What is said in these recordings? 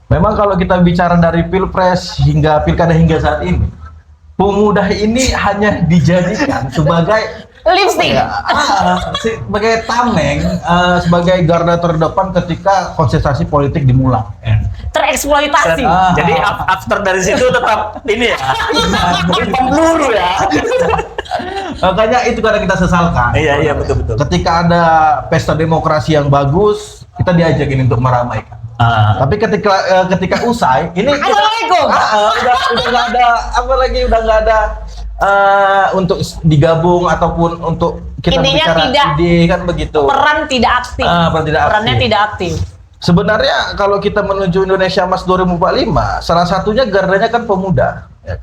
Memang kalau kita bicara dari pilpres hingga pilkada hingga saat ini, pemuda ini hanya dijadikan sebagai Lipstick. sebagai tameng, sebagai garda terdepan ketika kontestasi politik dimulai. Tereksploitasi. Jadi after dari situ tetap ini ya, peluru ya. Makanya itu kadang kita sesalkan. Iya betul. Ketika ada pesta demokrasi yang bagus, kita diajakin untuk meramaikan. Tapi ketika usai, ini Assalamualaikum. udah nggak ada apa lagi, udah nggak ada untuk digabung ataupun untuk kita Intinya bicara tidak ide kan begitu. Peran tidak aktif. Perannya aktif. tidak aktif. Sebenarnya kalau kita menuju Indonesia Emas 2045, salah satunya gardanya kan pemuda. Ya.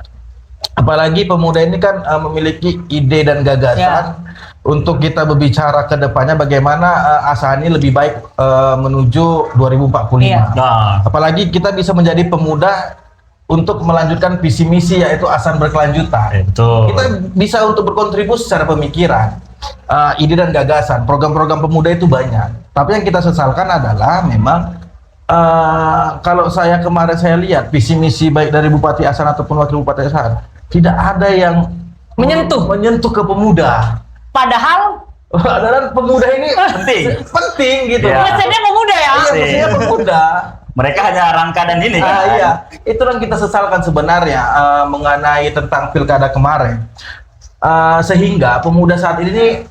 Apalagi pemuda ini kan memiliki ide dan gagasan untuk kita berbicara ke depannya bagaimana ASA ini lebih baik menuju 2045. Apalagi kita bisa menjadi pemuda untuk melanjutkan visi misi yaitu ASAN berkelanjutan. Kita bisa untuk berkontribusi secara pemikiran, ide dan gagasan. Program-program pemuda itu banyak. Tapi yang kita sesalkan adalah memang kalau kemarin saya lihat visi misi baik dari Bupati Asan ataupun Wakil Bupati Asan tidak ada yang menyentuh ke pemuda. Padahal pemuda ini penting gitu. Mesinnya pemuda ya. Iya, mesinnya pemuda. Mereka hanya rangka dan ini kan? Iya, itu yang kita sesalkan sebenarnya mengenai tentang pilkada kemarin. Sehingga pemuda saat ini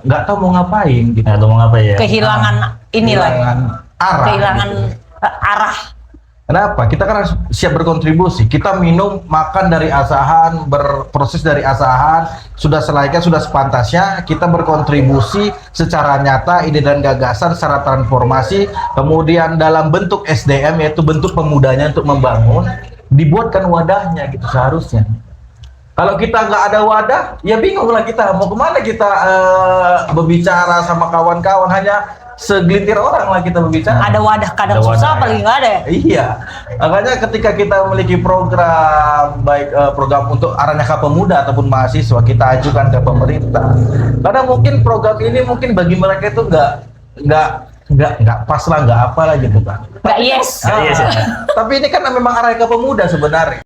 nggak tahu mau ngapain gitu. Nggak tahu mau ngapain ya. Kehilangan arah. Kehilangan gitu. arah. Kenapa? Kita kan harus siap berkontribusi. Kita minum, makan dari asahan, berproses dari asahan, sudah selayaknya, sudah sepantasnya kita berkontribusi secara nyata, ide dan gagasan, secara transformasi, kemudian dalam bentuk SDM, yaitu bentuk pemudanya untuk membangun, dibuatkan wadahnya gitu seharusnya. Kalau kita nggak ada wadah, ya bingung lah kita mau kemana kita berbicara sama kawan-kawan, hanya segelintir orang lah kita berbicara. Ada wadah kadang susah, apalagi nggak ada. Iya, makanya ketika kita memiliki program baik program untuk arahnya ke pemuda ataupun mahasiswa, kita ajukan ke pemerintah. Karena mungkin program ini mungkin bagi mereka itu nggak pas lah, nggak apa lah gitu kan. Nggak yes. Tapi ini kan memang arahnya ke pemuda sebenarnya.